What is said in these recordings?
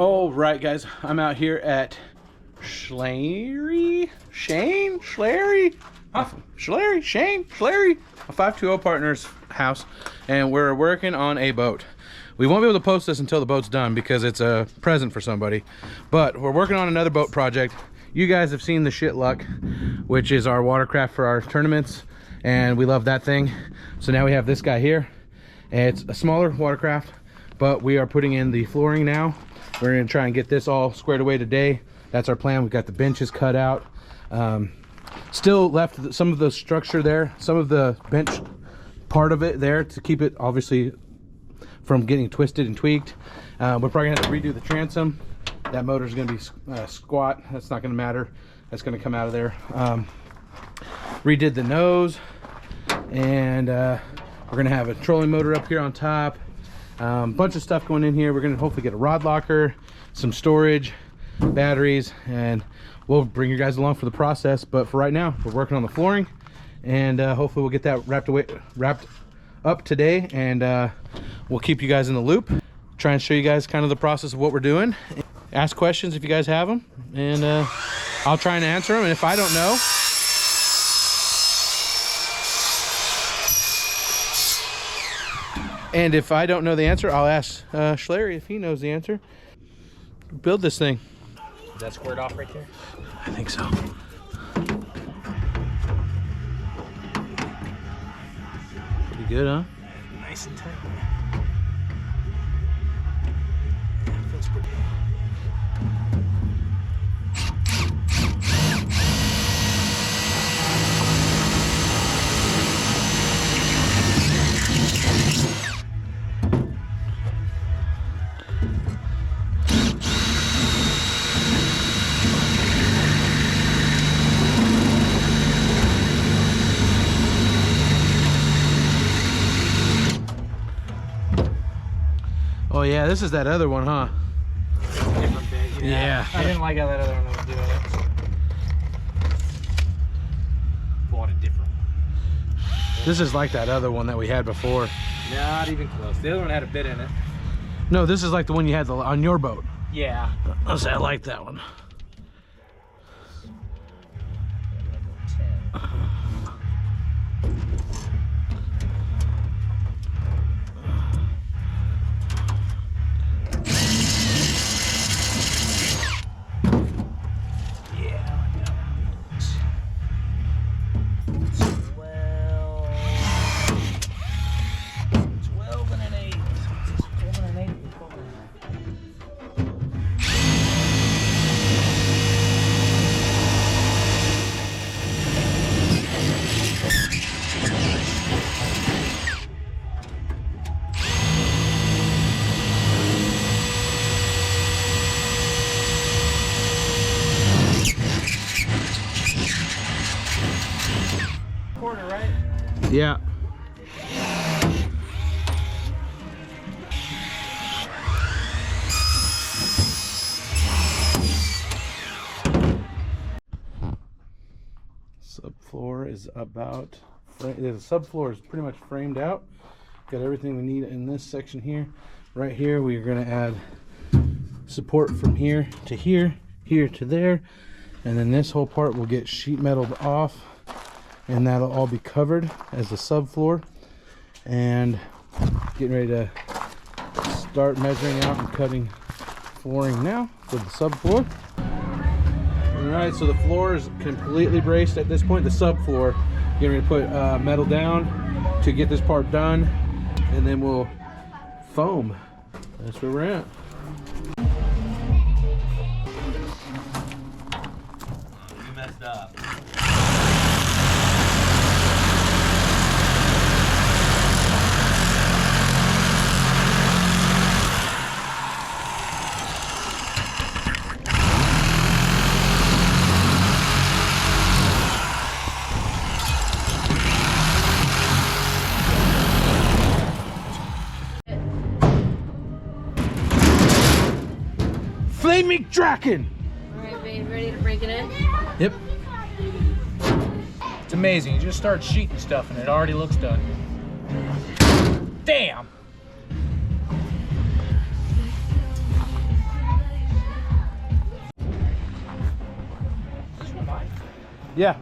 All right, guys, I'm out here at Schlery, Shane, Schlery, Schlery, Shane, Schlery, a 520 partner's house, and we're working on a boat. We won't be able to post this until the boat's done because it's a present for somebody, but we're working on another boat project. You guys have seen the Shit Luck, which is our watercraft for our tournaments, and we love that thing. So now we have this guy here. It's a smaller watercraft, but we are putting in the flooring now. We're gonna try and get this all squared away today. That's our plan. We've got the benches cut out. Still left some of the structure there, some of the bench part of it there to keep it obviously from getting twisted and tweaked. We're probably gonna have to redo the transom. That motor's gonna be squat. That's not gonna matter. That's gonna come out of there. Redid the nose, and we're gonna have a trolling motor up here on top. Bunch of stuff going in here. We're gonna hopefully get a rod locker, some storage, batteries, and we'll bring you guys along for the process. But for right now, we're working on the flooring, and hopefully we'll get that wrapped up today, and we'll keep you guys in the loop. Try and show you guys kind of the process of what we're doing. Ask questions if you guys have them, and I'll try and answer them. And if I don't know, the answer, I'll ask Schlery if he knows the answer. Build this thing. Is that squared off right there? I think so. Pretty good, huh? Nice and tight. Feels pretty. Oh yeah, this is that other one, huh? Different bit, Yeah. I didn't like how that other one was doing it. Bought a different one. This is like that other one that we had before. Not even close. The other one had a bit in it. No, this is like the one you had on your boat. Yeah. I like that one. Quarter, right? Yeah. Subfloor is about, the subfloor is pretty much framed out. Got everything we need in this section here. Right here, we are going to add support from here to here, here to there, and then this whole part will get sheet metaled off, and that'll all be covered as the subfloor. And getting ready to start measuring out and cutting flooring now for the subfloor. All right, so the floor is completely braced at this point. The subfloor, getting ready to put metal down to get this part done, and then we'll foam. That's where we're at. You messed up. Flaming Draken! Alright, babe, ready to break it in? Yep. It's amazing. You just start sheeting stuff and it already looks done. Damn! Yeah.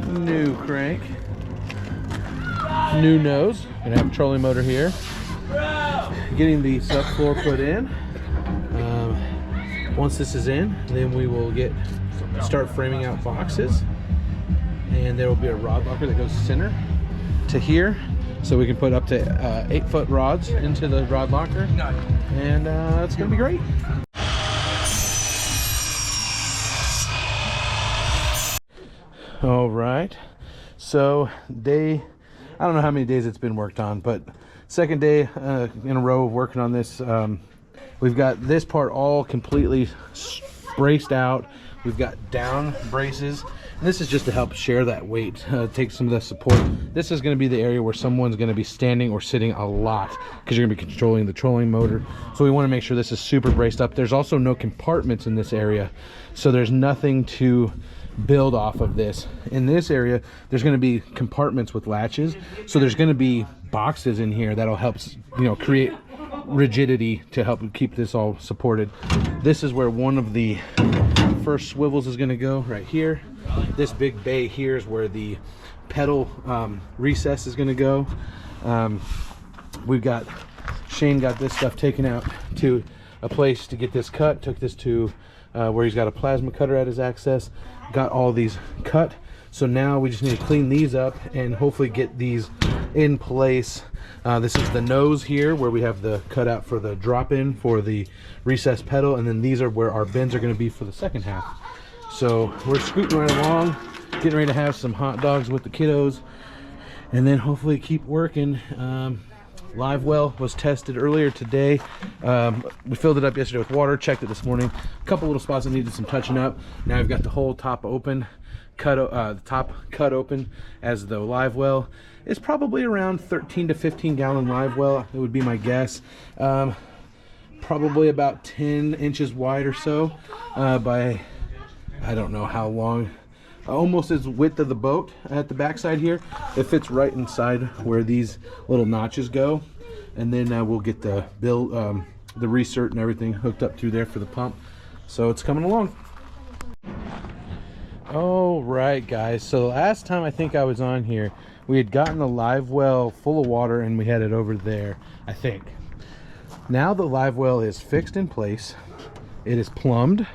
New crank. New nose. Gonna have a trolling motor here. Getting the subfloor put in. Once this is in, then we will start framing out boxes, and there will be a rod locker that goes center to here, so we can put up to 8-foot rods into the rod locker, and it's gonna be great. All right, so I don't know how many days it's been worked on, but second day in a row of working on this. We've got this part all completely braced out. We've got down braces. And this is just to help share that weight, take some of the support. This is going to be the area where someone's going to be standing or sitting a lot because you're going to be controlling the trolling motor. So we want to make sure this is super braced up. There's also no compartments in this area, so there's nothing to build off of this. In this area, there's going to be compartments with latches, so there's going to be boxes in here that'll help, you know, create rigidity to help keep this all supported. This is where one of the first swivels is going to go, right here. This big bay here is where the pedal recess is going to go. Shane got this stuff taken out to a place to get this cut, took this to where he's got a plasma cutter at his access, got all these cut. So now we just need to clean these up and hopefully get these in place. This is the nose here where we have the cutout for the drop-in for the recessed pedal, and then these are where our bins are going to be for the second half. So we're scooting right along, getting ready to have some hot dogs with the kiddos, and then hopefully keep working. Live well was tested earlier today. We filled it up yesterday with water, checked it this morning. A couple little spots that needed some touching up. Now I've got the whole top open, the top cut open as the live well. It's probably around 13 to 15 gallon live well, it would be my guess. Probably about 10 inches wide or so, by I don't know how long. Almost as width of the boat at the backside here. It fits right inside where these little notches go, and then we'll get the the recert and everything hooked up through there for the pump. So it's coming along. All right, guys, so last time I think I was on here, we had gotten the live well full of water and we had it over there, I think. Now the live well is fixed in place. It is plumbed,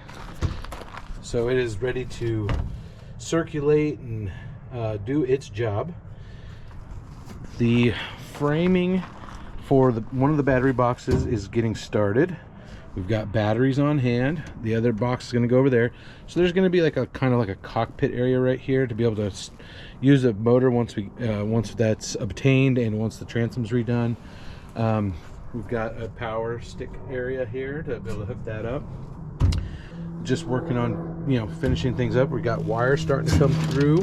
so it is ready to circulate and do its job. The framing for one of the battery boxes is getting started. We've got batteries on hand. The other box is going to go over there. So there's going to be like a kind of like a cockpit area right here to be able to use a motor once that's obtained and once the transom's redone. We've got a power stick area here to be able to hook that up. Just working on, you know, finishing things up. We got wire starting to come through.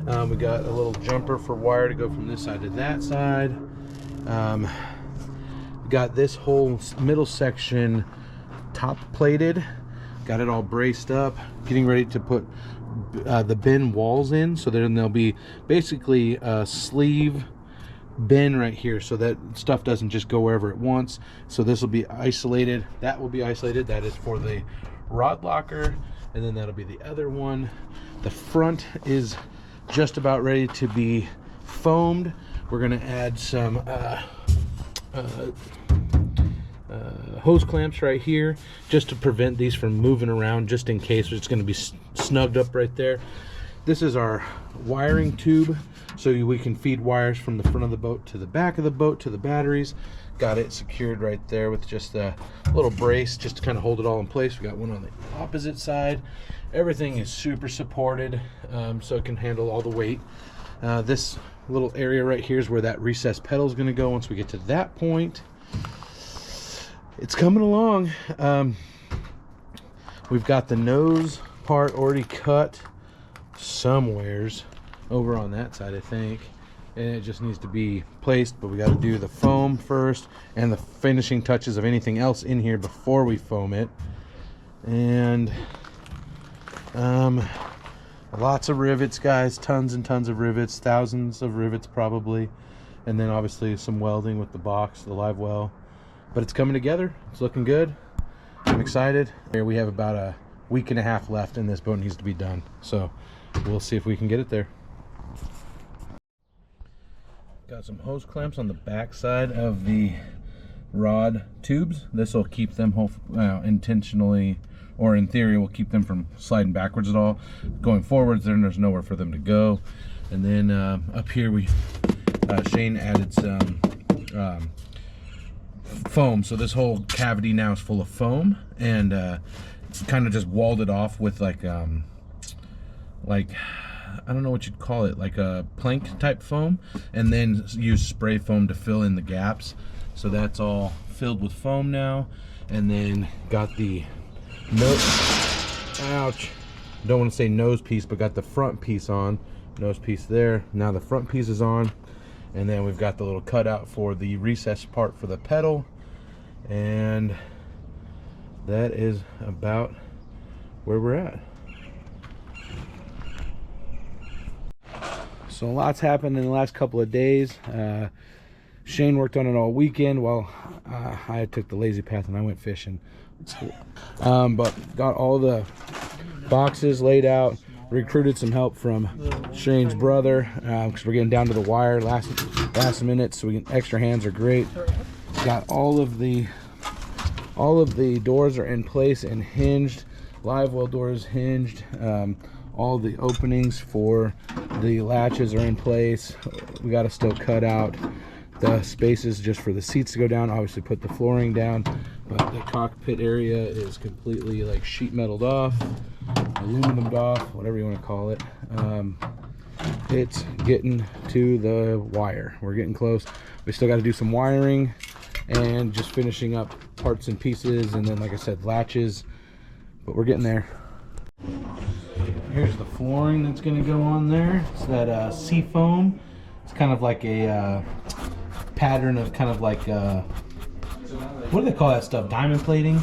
We got a little jumper for wire to go from this side to that side. Got this whole middle section top plated, got it all braced up, getting ready to put the bin walls in. So then there'll be basically a sleeve bin right here so that stuff doesn't just go wherever it wants. So this will be isolated, that will be isolated. That is for the rod locker, and then that'll be the other one. The front is just about ready to be foamed. We're going to add some hose clamps right here just to prevent these from moving around, just in case. It's going to be snugged up right there. This is our wiring tube, so we can feed wires from the front of the boat to the back of the boat to the batteries. Got it secured right there with just a little brace just to kind of hold it all in place. We got one on the opposite side. Everything is super supported, so it can handle all the weight. This little area right here is where that recessed pedal is going to go once we get to that point. It's coming along. We've got the nose part already cut somewheres over on that side, I think, and it just needs to be placed, but we got to do the foam first and the finishing touches of anything else in here before we foam it. And lots of rivets, guys, tons and tons of rivets, thousands of rivets probably, and then obviously some welding with the box, the live well. But it's coming together. It's looking good. I'm excited. Here we have about a week and a half left, and this boat needs to be done. So we'll see if we can get it there. Got some hose clamps on the back side of the rod tubes. This will keep them intentionally, or in theory will keep them from sliding backwards at all. Going forwards, then there's nowhere for them to go. And then up here Shane added some foam, so this whole cavity now is full of foam, and kind of just walled it off with like I don't know what you'd call it, like a plank type foam, and then use spray foam to fill in the gaps. So that's all filled with foam now. And then got the don't want to say nose piece, but got the front piece on. Nose piece there. Now the front piece is on. And then we've got the little cutout for the recessed part for the pedal. And that is about where we're at. So lots happened in the last couple of days. Shane worked on it all weekend while I took the lazy path and I went fishing. But got all the boxes laid out, recruited some help from Shane's brother, because we're getting down to the wire last minute, so extra hands are great. Got all of the doors are in place and hinged, live well doors hinged. All the openings for the latches are in place. We got to still cut out the spaces just for the seats to go down. Obviously put the flooring down, but the cockpit area is completely like sheet metaled off, aluminum off, whatever you want to call it. It's getting to the wire. We're getting close. We still got to do some wiring and just finishing up parts and pieces, and then like I said, latches, but we're getting there. Here's the flooring that's going to go on there. It's that sea foam. It's kind of like a pattern of kind of like what do they call that stuff? Diamond plating.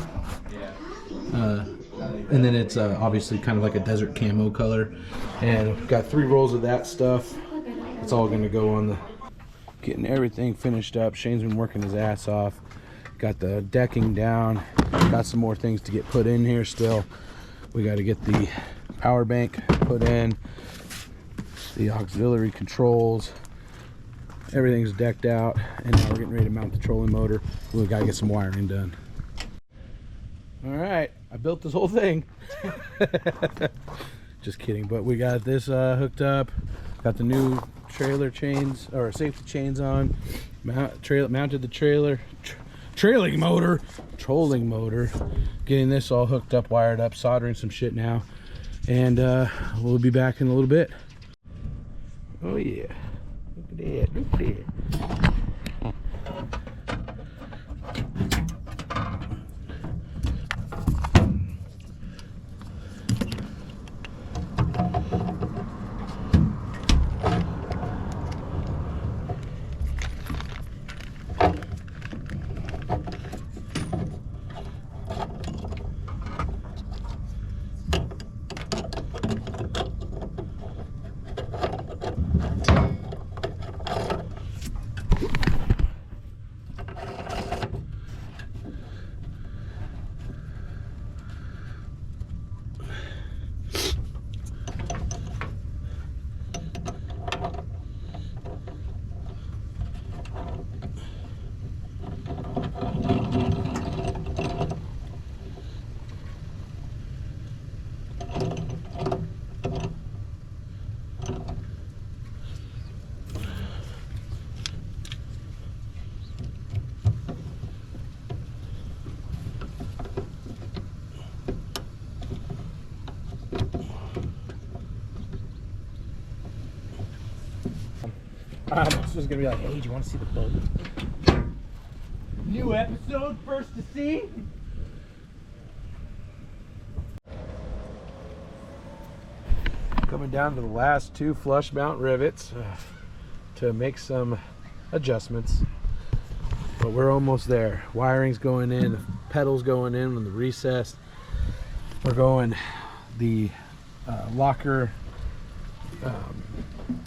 And then it's obviously kind of like a desert camo color. And we've got 3 rolls of that stuff. It's all going to go on the. Getting everything finished up. Shane's been working his ass off. Got the decking down. Got some more things to get put in here still. We got to get the power bank put in, the auxiliary controls, everything's decked out, and now we're getting ready to mount the trolling motor. We got to get some wiring done. All right, I built this whole thing. Just kidding, but we got this hooked up, got the new trailer chains or safety chains on, mounted the trolling motor, getting this all hooked up, wired up, soldering some shit now, and we'll be back in a little bit. Oh yeah, look at that, look at that. This was gonna be like, hey, do you want to see the boat? New episode, first to see. Coming down to the last 2 flush mount rivets to make some adjustments, but we're almost there. Wiring's going in, the pedals going in on the recess. We're going the locker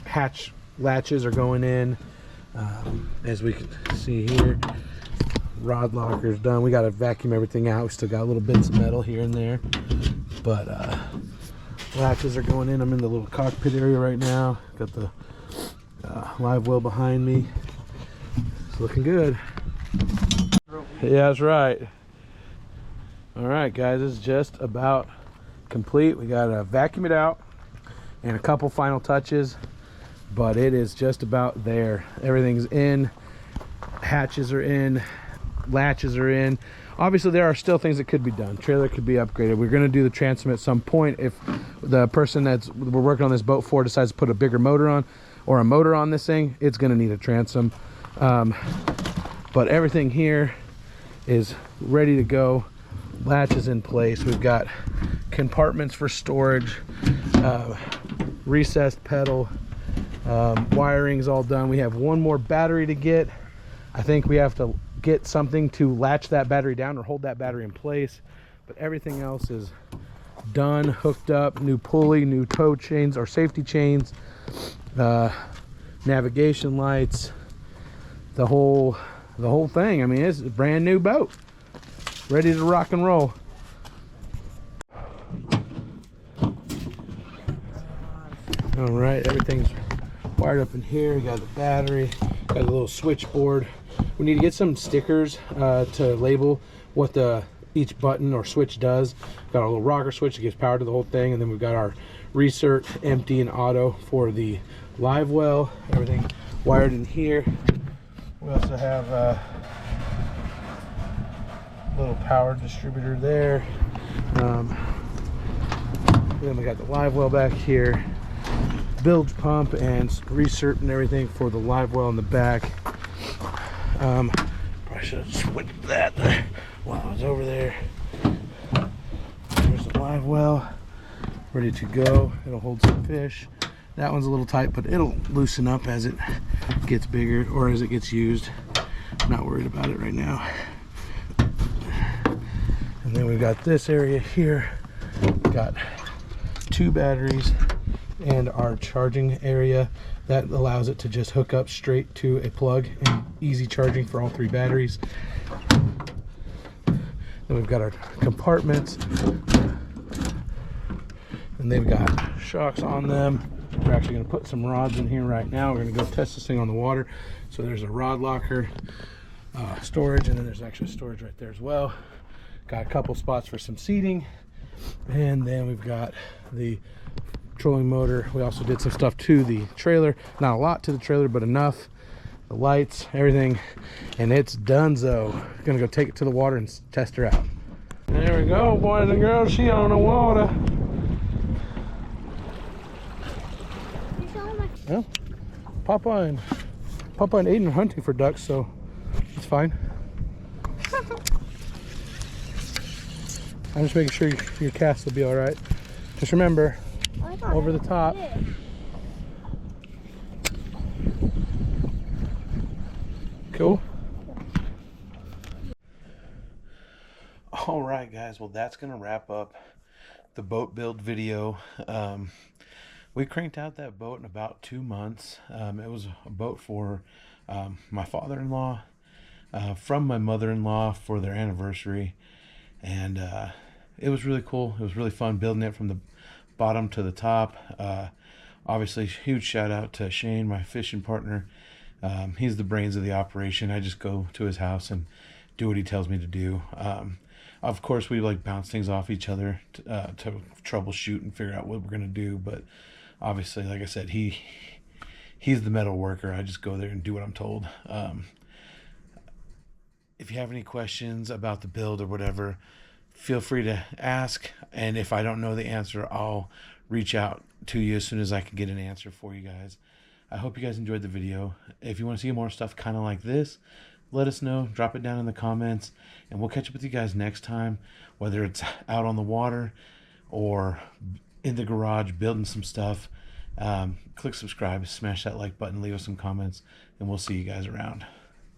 hatch latches are going in, as we can see here. rod locker's done. We got to vacuum everything out. We still got little bits of metal here and there, but latches are going in. I'm in the little cockpit area right now. Got the live well behind me. It's looking good. Yeah, that's right. All right, guys, it's just about complete. We got to vacuum it out and a couple final touches, but it is just about there. Everything's in. Hatches are in. Latches are in. Obviously, there are still things that could be done. Trailer could be upgraded. We're going to do the transom at some point if the person we're working on this boat for decides to put a bigger motor on or a motor on this thing. It's going to need a transom. But everything here is ready to go. Latches in place. We've got compartments for storage, recessed pedal, wiring's all done. We have one more battery to get. I think we have to get something to latch that battery down or hold that battery in place, but everything else is done, hooked up. New pulley, new tow chains or safety chains, navigation lights, the whole thing. I mean, it's a brand new boat, ready to rock and roll. All right, everything's wired up in here. We got the battery, got a little switchboard. We need to get some stickers to label what each button or switch does. Got our little rocker switch that gives power to the whole thing, and then we've got our recert, empty and auto for the live well. Everything wired in here. We also have a little power distributor there. Then we got the live well back here, bilge pump and recert and everything for the live well in the back. Probably should have switched that while I was over there. There's the live well, ready to go. It'll hold some fish. That one's a little tight, but it'll loosen up as it gets bigger or as it gets used. Not worried about it right now. And then we've got this area here. Got 2 batteries and our charging area that allows it to just hook up straight to a plug and easy charging for all 3 batteries. Then we've got our compartments, and they've got shocks on them. We're actually going to put some rods in here right now. We're going to go test this thing on the water. So there's a rod locker, storage, and then there's actually storage right there as well. Got a couple spots for some seating, and then we've got the trolling motor. We also did some stuff to the trailer. Not a lot to the trailer, but enough. The lights, everything, and it's donezo. Gonna go take it to the water and test her out. There we go, boys and girls. She on the water. Well, Papa and Aiden are hunting for ducks, so it's fine. I'm just making sure your cast will be all right. Just remember, over the top. Cool. All right, guys. Well, that's gonna wrap up the boat build video. We cranked out that boat in about 2 months. It was a boat for my father-in-law, from my mother-in-law for their anniversary, and it was really cool. It was really fun building it from the bottom to the top. Obviously, huge shout out to Shane, my fishing partner. He's the brains of the operation. I just go to his house and do what he tells me to do. Of course, we like bounce things off each other to troubleshoot and figure out what we're gonna do. But obviously, like I said, he's the metal worker. I just go there and do what I'm told. If you have any questions about the build or whatever, feel free to ask. And if I don't know the answer, I'll reach out to you as soon as I can get an answer for you guys. I hope you guys enjoyed the video. If you want to see more stuff kind of like this, let us know. Drop it down in the comments, and we'll catch up with you guys next time, whether it's out on the water or in the garage building some stuff. Click subscribe, smash that like button, leave us some comments, and we'll see you guys around.